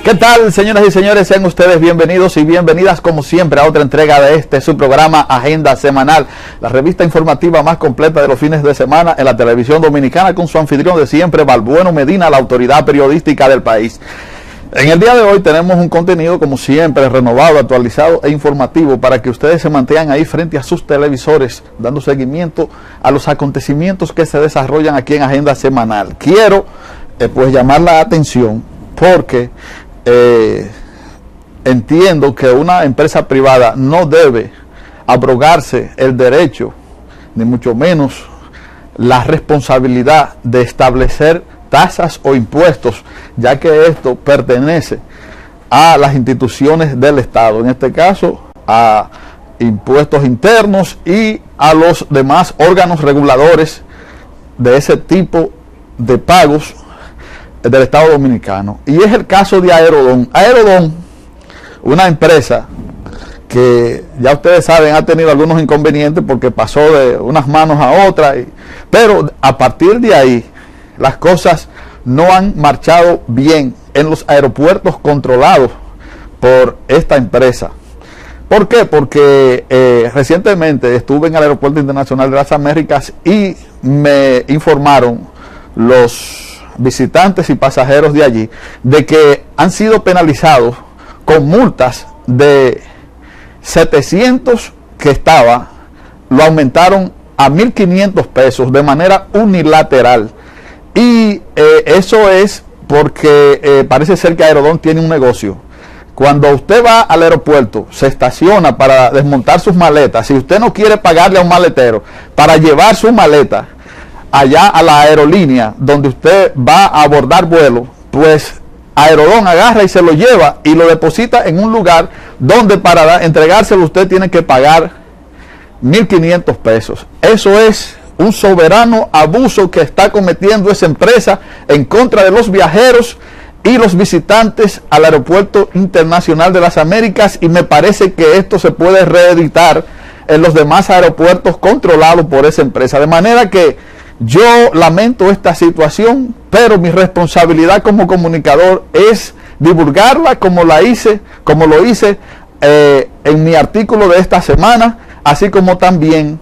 ¿Qué tal, señoras y señores? Sean ustedes bienvenidos y bienvenidas como siempre a otra entrega de su programa Agenda Semanal, la revista informativa más completa de los fines de semana en la televisión dominicana, con su anfitrión de siempre, Balbueno Medina, la autoridad periodística del país. En el día de hoy tenemos un contenido como siempre renovado, actualizado e informativo para que ustedes se mantengan ahí frente a sus televisores dando seguimiento a los acontecimientos que se desarrollan aquí en Agenda Semanal. Quiero pues llamar la atención porque entiendo que una empresa privada no debe abrogarse el derecho, ni mucho menos la responsabilidad de establecer tasas o impuestos, ya que esto pertenece a las instituciones del Estado, en este caso a impuestos internos y a los demás órganos reguladores de ese tipo de pagos del Estado Dominicano. Y es el caso de Aerodón. Aerodón, una empresa que ya ustedes saben ha tenido algunos inconvenientes porque pasó de unas manos a otras, pero a partir de ahí las cosas no han marchado bien en los aeropuertos controlados por esta empresa. ¿Por qué? Porque recientemente estuve en el Aeropuerto Internacional de las Américas y me informaron los visitantes y pasajeros de allí de que han sido penalizados con multas de 700 que estaba, lo aumentaron a 1.500 pesos de manera unilateral. Y eso es porque parece ser que Aerodón tiene un negocio. Cuando usted va al aeropuerto, se estaciona para desmontar sus maletas. Si usted no quiere pagarle a un maletero para llevar su maleta allá a la aerolínea donde usted va a abordar vuelo, pues Aerodón agarra y se lo lleva y lo deposita en un lugar donde para entregárselo usted tiene que pagar 1.500 pesos. Eso es un soberano abuso que está cometiendo esa empresa en contra de los viajeros y los visitantes al Aeropuerto Internacional de las Américas, y me parece que esto se puede reeditar en los demás aeropuertos controlados por esa empresa. De manera que yo lamento esta situación, pero mi responsabilidad como comunicador es divulgarla como lo hice en mi artículo de esta semana, así como también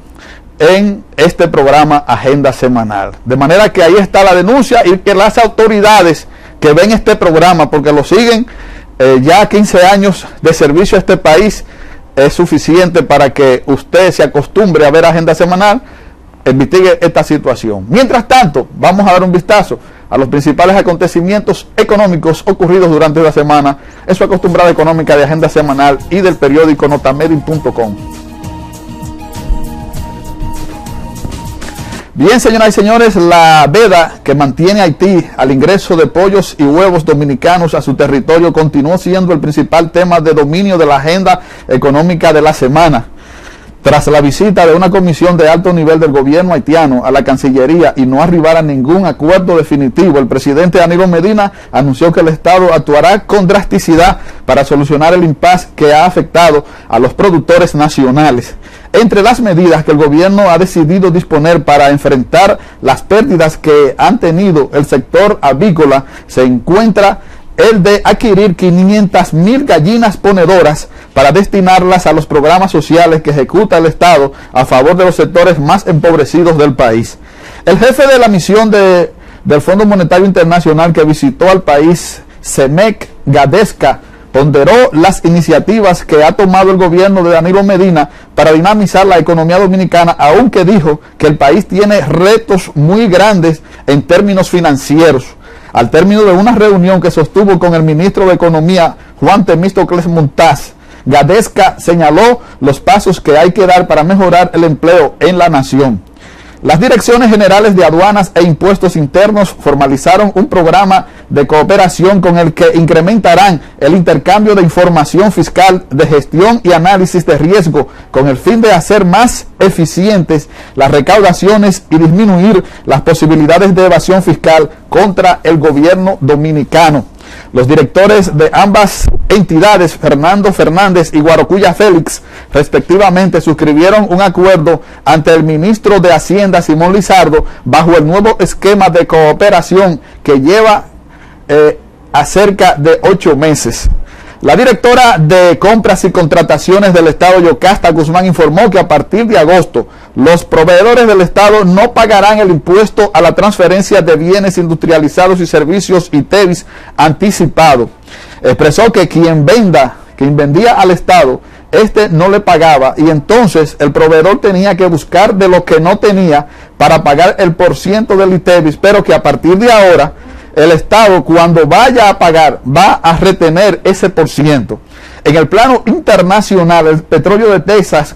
en este programa Agenda Semanal. De manera que ahí está la denuncia, y que las autoridades que ven este programa, porque lo siguen ya 15 años de servicio a este país, es suficiente para que usted se acostumbre a ver Agenda Semanal, investigue esta situación. Mientras tanto, vamos a dar un vistazo a los principales acontecimientos económicos ocurridos durante la semana en su acostumbrada económica de Agenda Semanal y del periódico notamedia.com. Bien, señoras y señores, la veda que mantiene Haití al ingreso de pollos y huevos dominicanos a su territorio continuó siendo el principal tema de dominio de la agenda económica de la semana. Tras la visita de una comisión de alto nivel del gobierno haitiano a la Cancillería y no arribar a ningún acuerdo definitivo, el presidente Danilo Medina anunció que el Estado actuará con drasticidad para solucionar el impasse que ha afectado a los productores nacionales. Entre las medidas que el gobierno ha decidido disponer para enfrentar las pérdidas que han tenido el sector avícola se encuentra el de adquirir 500.000 gallinas ponedoras para destinarlas a los programas sociales que ejecuta el Estado a favor de los sectores más empobrecidos del país. El jefe de la misión del Fondo Monetario Internacional que visitó al país, Semek Gadesca, ponderó las iniciativas que ha tomado el gobierno de Danilo Medina para dinamizar la economía dominicana, aunque dijo que el país tiene retos muy grandes en términos financieros. Al término de una reunión que sostuvo con el ministro de Economía, Juan Temístocles Montaz, Gadesca señaló los pasos que hay que dar para mejorar el empleo en la nación. Las direcciones generales de aduanas e impuestos internos formalizaron un programa de cooperación con el que incrementarán el intercambio de información fiscal, de gestión y análisis de riesgo, con el fin de hacer más eficientes las recaudaciones y disminuir las posibilidades de evasión fiscal contra el gobierno dominicano. Los directores de ambas entidades, Fernando Fernández y Guarocuya Félix, respectivamente, suscribieron un acuerdo ante el ministro de Hacienda, Simón Lizardo, bajo el nuevo esquema de cooperación que lleva a cerca de 8 meses. La directora de Compras y Contrataciones del Estado, Yocasta Guzmán, informó que a partir de agosto los proveedores del Estado no pagarán el impuesto a la transferencia de bienes industrializados y servicios ITEVIS anticipado. Expresó que quien vendía al Estado, no le pagaba, y entonces el proveedor tenía que buscar de lo que no tenía para pagar el % del ITEVIS, pero que a partir de ahora el Estado, cuando vaya a pagar, va a retener ese %. En el plano internacional, el petróleo de Texas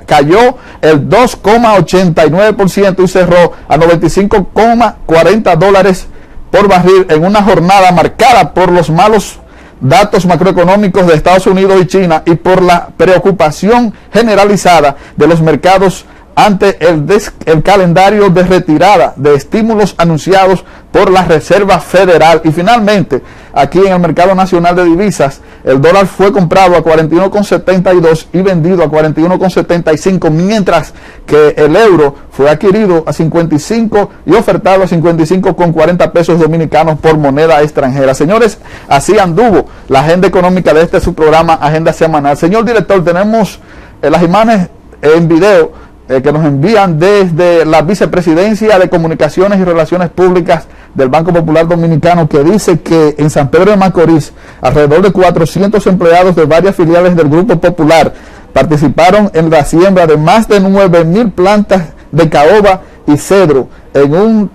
cayó el 2,89% y cerró a $95,40 por barril en una jornada marcada por los malos datos macroeconómicos de Estados Unidos y China y por la preocupación generalizada de los mercados ante el calendario de retirada de estímulos anunciados por la Reserva Federal. Y finalmente, aquí en el mercado nacional de divisas, el dólar fue comprado a 41,72 y vendido a 41,75, mientras que el euro fue adquirido a 55 y ofertado a 55,40 pesos dominicanos por moneda extranjera. Señores, así anduvo la agenda económica de su programa Agenda Semanal. Señor director, tenemos las imágenes en video que nos envían desde la Vicepresidencia de Comunicaciones y Relaciones Públicas del Banco Popular Dominicano, que dice que en San Pedro de Macorís alrededor de 400 empleados de varias filiales del Grupo Popular participaron en la siembra de más de 9.000 plantas de caoba y cedro en un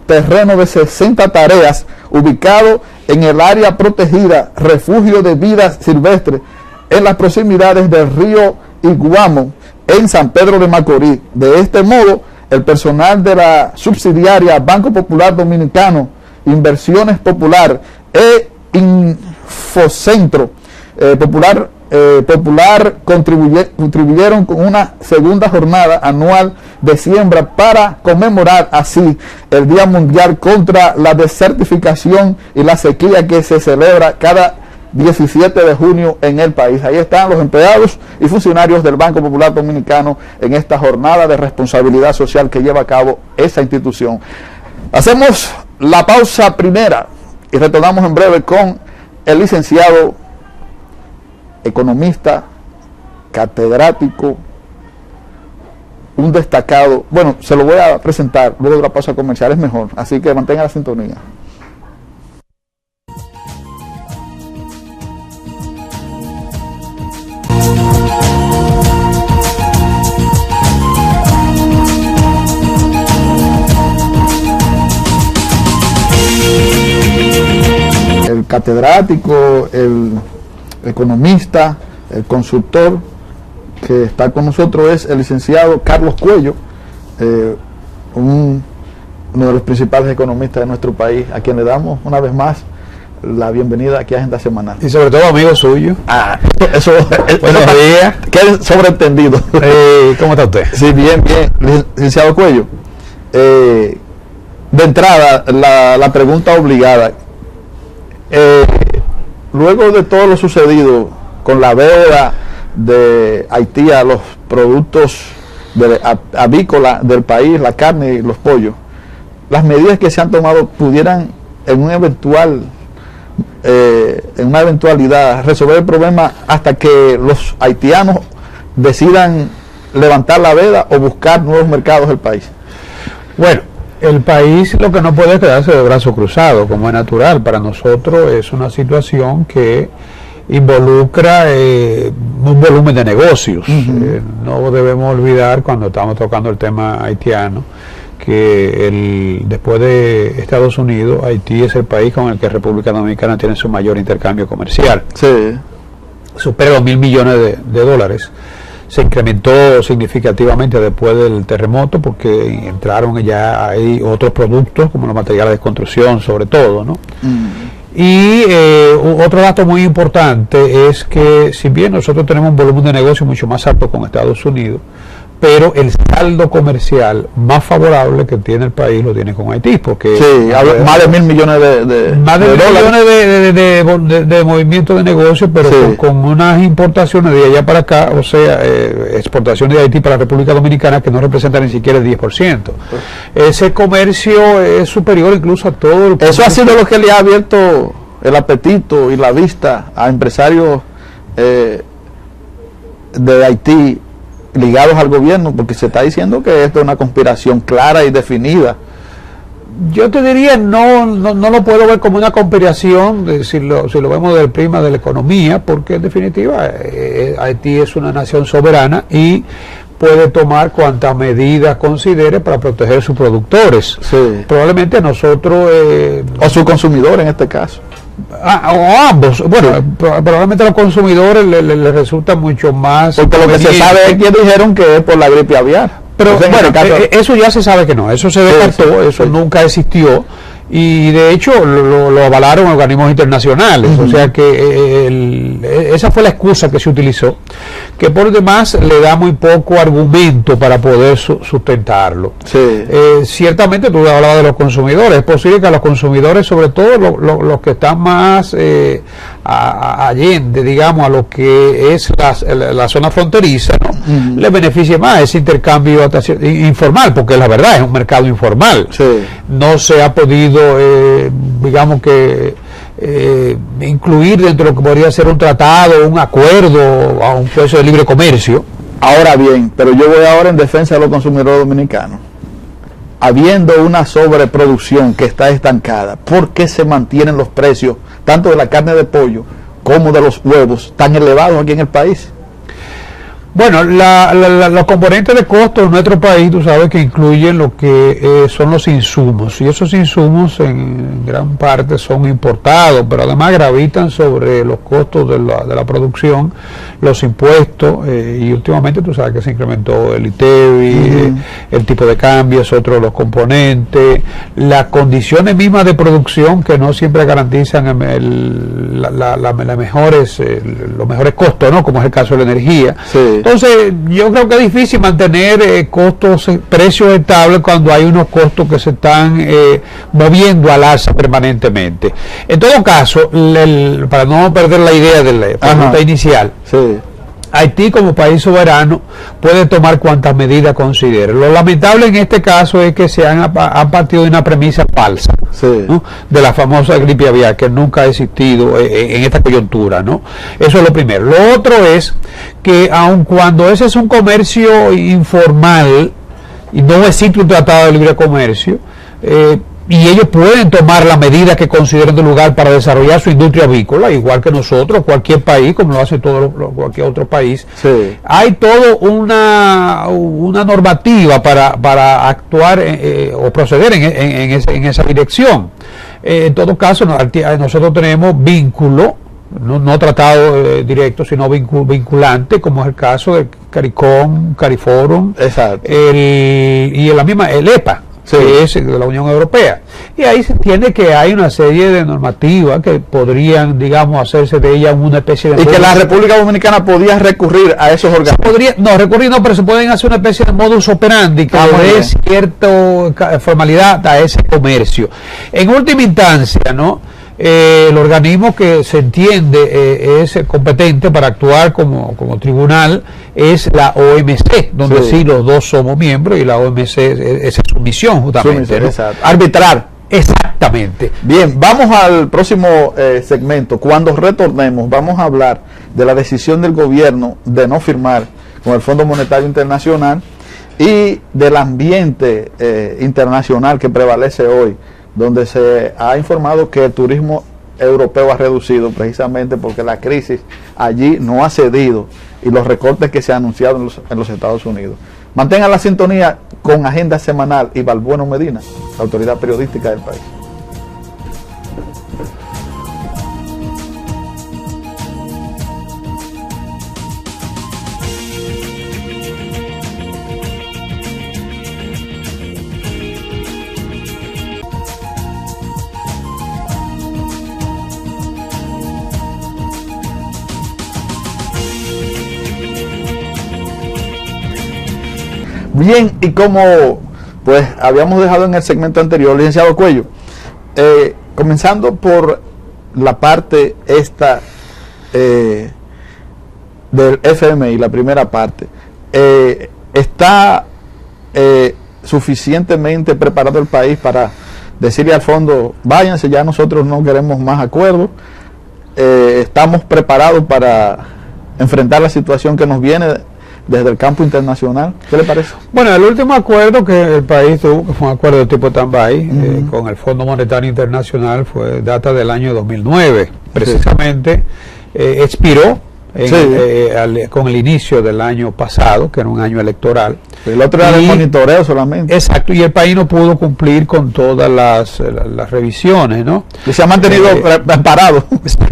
terreno de 60 tareas ubicado en el área protegida Refugio de Vida Silvestre en las proximidades del río Iguamo, en San Pedro de Macorís. De este modo, el personal de la subsidiaria Banco Popular Dominicano, Inversiones Popular e Infocentro Popular contribuyeron con una segunda jornada anual de siembra para conmemorar así el Día Mundial contra la Desertificación y la Sequía, que se celebra cada 17 de junio en el país. Ahí están los empleados y funcionarios del Banco Popular Dominicano en esta jornada de responsabilidad social que lleva a cabo esa institución. Hacemos la pausa primera y retornamos en breve con el licenciado, economista, catedrático, un destacado. Bueno, se lo voy a presentar luego de la pausa comercial, es mejor, así que mantenga la sintonía. El catedrático, el economista, el consultor que está con nosotros es el licenciado Carlos Cuello, uno de los principales economistas de nuestro país, a quien le damos una vez más la bienvenida aquí a Agenda Semanal. Y sobre todo amigo suyo. Eso buenos días. Quede sobreentendido. ¿Cómo está usted? Sí, bien, bien. Licenciado Cuello, de entrada, la pregunta obligada. Luego de todo lo sucedido con la veda de Haití a los productos avícolas del país, la carne y los pollos, las medidas que se han tomado pudieran en una eventualidad resolver el problema hasta que los haitianos decidan levantar la veda o buscar nuevos mercados del país. Bueno, el país lo que no puede quedarse de brazos cruzados, como es natural. Para nosotros es una situación que involucra un volumen de negocios. No debemos olvidar, cuando estamos tocando el tema haitiano, que después de Estados Unidos, Haití es el país con el que República Dominicana tiene su mayor intercambio comercial. Sí. Supera los $1.000 millones de dólares. Se incrementó significativamente después del terremoto, porque entraron ya ahí otros productos, como los materiales de construcción sobre todo, ¿no? Y otro dato muy importante es que, si bien nosotros tenemos un volumen de negocio mucho más alto con Estados Unidos, pero el saldo comercial más favorable que tiene el país lo tiene con Haití, porque sí, más de $1.000 millones más de $1.000 millones de movimiento de negocio, pero sí, con unas importaciones de allá para acá, o sea, exportaciones de Haití para la República Dominicana que no representan ni siquiera el 10%. Ese comercio es superior incluso a todo el comercio. Eso ha sido lo que le ha abierto el apetito y la vista a empresarios de Haití ligados al gobierno? Porque se está diciendo que esto es una conspiración clara y definida. Yo te diría, no lo puedo ver como una conspiración, si lo vemos del prisma de la economía, porque en definitiva Haití es una nación soberana y puede tomar cuantas medidas considere para proteger sus productores. Sí. Probablemente nosotros... o sus consumidores en este caso. O ambos. Bueno, sí. Probablemente a los consumidores les resulta mucho más... Porque lo que se sabe es que dijeron que es por la gripe aviar. Pero entonces, bueno, eso ya se sabe que no, eso se descartó, eso nunca existió, y de hecho lo avalaron organismos internacionales, o sea que esa fue la excusa que se utilizó, que por demás le da muy poco argumento para poder sustentarlo. Sí. Ciertamente tú hablabas de los consumidores, es posible que a los consumidores, sobre todo los que están más allende, digamos, a lo que es la zona fronteriza, ¿no? Les beneficie más ese intercambio informal, porque la verdad es un mercado informal. Sí. No se ha podido, digamos que, incluir dentro de lo que podría ser un tratado, un acuerdo a un precio de libre comercio. Ahora bien, pero yo voy ahora en defensa de los consumidores dominicanos. Habiendo una sobreproducción que está estancada, ¿por qué se mantienen los precios tanto de la carne de pollo como de los huevos tan elevados aquí en el país? Bueno, los componentes de costo en nuestro país, tú sabes que incluyen lo que son los insumos, y esos insumos en gran parte son importados, pero además gravitan sobre los costos de la producción, los impuestos, y últimamente tú sabes que se incrementó el ITEVI, el tipo de cambio es otro de los componentes, las condiciones mismas de producción que no siempre garantizan los mejores costos, ¿no? Como es el caso de la energía. Sí. Entonces, yo creo que es difícil mantener precios estables cuando hay unos costos que se están moviendo al alza permanentemente. En todo caso, para no perder la idea de la pregunta inicial, sí. Haití como país soberano puede tomar cuantas medidas considere. Lo lamentable en este caso es que se han partido de una premisa falsa, sí, ¿no? De la famosa gripe aviar, que nunca ha existido en esta coyuntura, ¿no? Eso es lo primero. Lo otro es que aun cuando ese es un comercio informal y no existe un tratado de libre comercio, y ellos pueden tomar la medida que consideren de lugar para desarrollar su industria avícola, igual que nosotros, cualquier país, como lo hace cualquier otro país. Sí. Hay todo una normativa para actuar o proceder en esa dirección. En todo caso, nosotros tenemos vínculo, no tratado directo, sino vinculante, como es el caso de CARICOM, CARIFORUM, y la misma, el EPA. Sí. Que es de la Unión Europea, y ahí se entiende que hay una serie de normativas que podrían, digamos, hacerse de ella una especie de... Y que la República Dominicana podía recurrir a esos organismos. Recurrir no, pero se pueden hacer una especie de modus operandi que le dé cierta formalidad a ese comercio. En última instancia, ¿no? El organismo que se entiende es competente para actuar como tribunal es la OMC, donde sí los dos somos miembros, y la OMC esa es su misión justamente, ¿no? Arbitrar. Exactamente. Bien, vamos al próximo segmento. Cuando retornemos vamos a hablar de la decisión del gobierno de no firmar con el Fondo Monetario Internacional y del ambiente internacional que prevalece hoy, donde se ha informado que el turismo europeo ha reducido precisamente porque la crisis allí no ha cedido y los recortes que se han anunciado en los Estados Unidos. Mantengan la sintonía con Agenda Semanal y Balbueno Medina, la autoridad periodística del país. Bien, y como pues habíamos dejado en el segmento anterior, licenciado Cuello, comenzando por la parte esta del FMI, la primera parte, ¿está suficientemente preparado el país para decirle al fondo, váyanse, ya nosotros no queremos más acuerdos, estamos preparados para enfrentar la situación que nos viene desde el campo internacional. ¿Qué le parece? Bueno, el último acuerdo que el país tuvo, que fue un acuerdo de tipo stand-by, con el Fondo Monetario Internacional, fue data del año 2009. Precisamente expiró con el inicio del año pasado, que era un año electoral. El otro era el monitoreo solamente. Exacto, y el país no pudo cumplir con todas las revisiones, ¿no? Y se ha mantenido parado.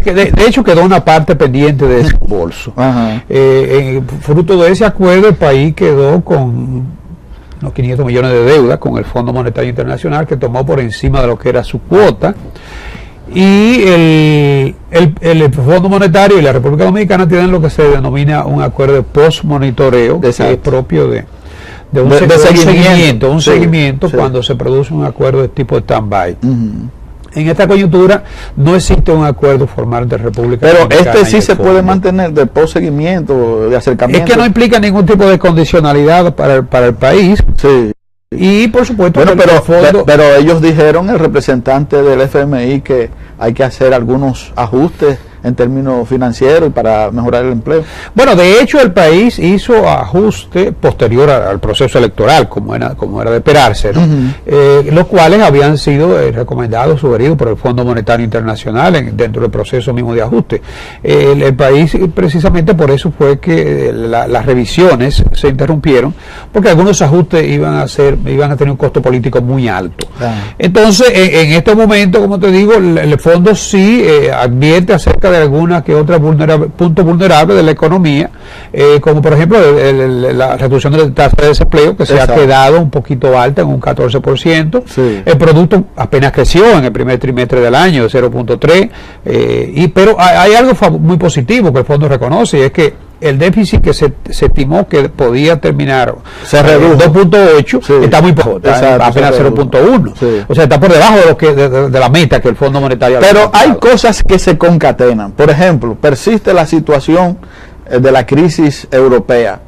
De hecho, quedó una parte pendiente de ese bolso. Fruto de ese acuerdo, el país quedó con unos 500 millones de deuda con el Fondo Monetario Internacional, que tomó por encima de lo que era su cuota. Y el Fondo Monetario y la República Dominicana tienen lo que se denomina un acuerdo de post-monitoreo, que es propio de un seguimiento cuando se produce un acuerdo de tipo stand-by. En esta coyuntura no existe un acuerdo formal de República Dominicana. Pero sí se puede mantener de post-seguimiento, de acercamiento. Es que no implica ningún tipo de condicionalidad para el país. Sí. Y por supuesto, bueno, pero ellos dijeron, el representante del FMI, que hay que hacer algunos ajustes en términos financieros para mejorar el empleo. Bueno, de hecho el país hizo ajuste posterior al proceso electoral, como era de esperarse, ¿no? Los cuales habían sido recomendados, sugeridos por el Fondo Monetario Internacional dentro del proceso mismo de ajuste. El país, precisamente por eso fue que las revisiones se interrumpieron, porque algunos ajustes iban a tener un costo político muy alto. Entonces, en este momento, como te digo, el fondo sí advierte acerca de alguna que otra punto vulnerable de la economía, como por ejemplo la reducción de la tasa de desempleo, que se ha quedado un poquito alta en un 14%. El producto apenas creció en el primer trimestre del año, de 0.3%, pero hay algo muy positivo que el fondo reconoce, y es que el déficit que se estimó que podía terminar se redujo 2.8, está muy bajo, apenas 0.1, o sea, está por debajo de la meta que el Fondo Monetario. Pero hay cosas que se concatenan. Por ejemplo, persiste la situación de la crisis europea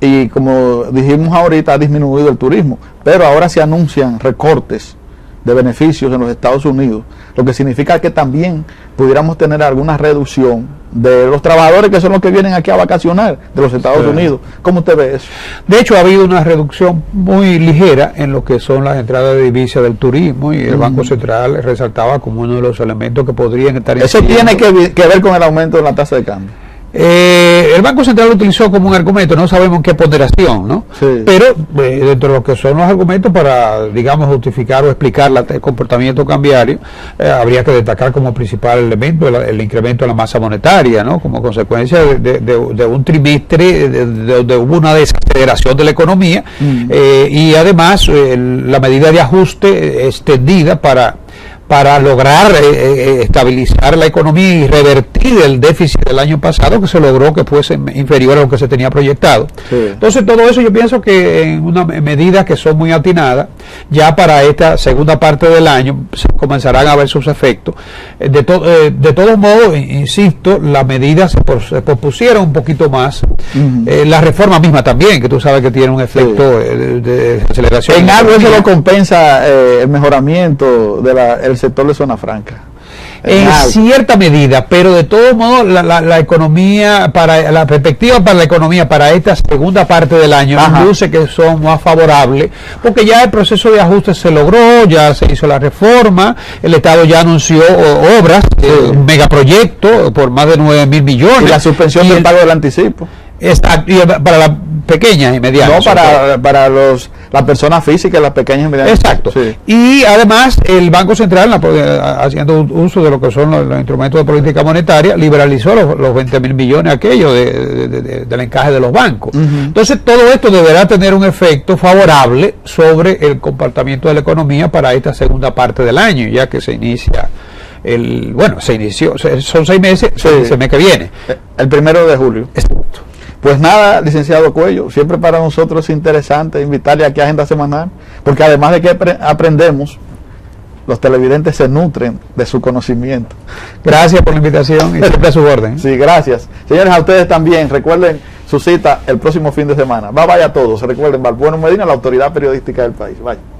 y, como dijimos ahorita, ha disminuido el turismo, pero ahora se anuncian recortes de beneficios en los Estados Unidos, lo que significa que también pudiéramos tener alguna reducción de los trabajadores que son los que vienen aquí a vacacionar de los Estados Unidos. ¿Cómo usted ve eso? De hecho, ha habido una reducción muy ligera en lo que son las entradas de divisas del turismo, y el Banco Central resaltaba como uno de los elementos que podrían estar incidiendo. Eso tiene que ver con el aumento de la tasa de cambio. El Banco Central lo utilizó como un argumento, no sabemos en qué ponderación, ¿no? Pero dentro de lo que son los argumentos para, digamos, justificar o explicar el comportamiento cambiario, habría que destacar como principal elemento el incremento de la masa monetaria, ¿no? Como consecuencia de un trimestre de hubo una desaceleración de la economía, y además la medida de ajuste extendida para lograr estabilizar la economía y revertir el déficit del año pasado, que se logró que fuese inferior a lo que se tenía proyectado. Entonces, todo eso yo pienso que en una medida que son muy atinadas, ya para esta segunda parte del año se comenzarán a ver sus efectos. De todos modos, insisto, las medidas se pospusieron un poquito más. La reforma misma también, que tú sabes que tiene un efecto de aceleración. En algo eso lo compensa el mejoramiento del sector de zona franca. En cierta medida, pero de todos modos la economía, la perspectiva para la economía para esta segunda parte del año luce que son más favorables, porque ya el proceso de ajuste se logró, ya se hizo la reforma, el Estado ya anunció obras, un megaproyecto por más de 9.000 millones. Y la suspensión del pago del anticipo. Exacto, y para las pequeñas y medianas. No, para las personas físicas, las pequeñas y medianas. Exacto. Y además el Banco Central, haciendo uso de lo que son los instrumentos de política monetaria, liberalizó los 20.000 millones aquellos del encaje de los bancos. Entonces todo esto deberá tener un efecto favorable sobre el comportamiento de la economía para esta segunda parte del año, ya que se inicia se inició, son 6 meses, el mes que viene. El 1 de julio. Exacto. Pues nada, licenciado Cuello, siempre para nosotros es interesante invitarle aquí a Agenda Semanal, porque además de que aprendemos, los televidentes se nutren de su conocimiento. Gracias por la invitación y siempre a su orden. Sí, gracias. Señores, a ustedes también, recuerden su cita el próximo fin de semana. Bye bye a todos. Recuerden, Balbueno Medina, la autoridad periodística del país. Bye.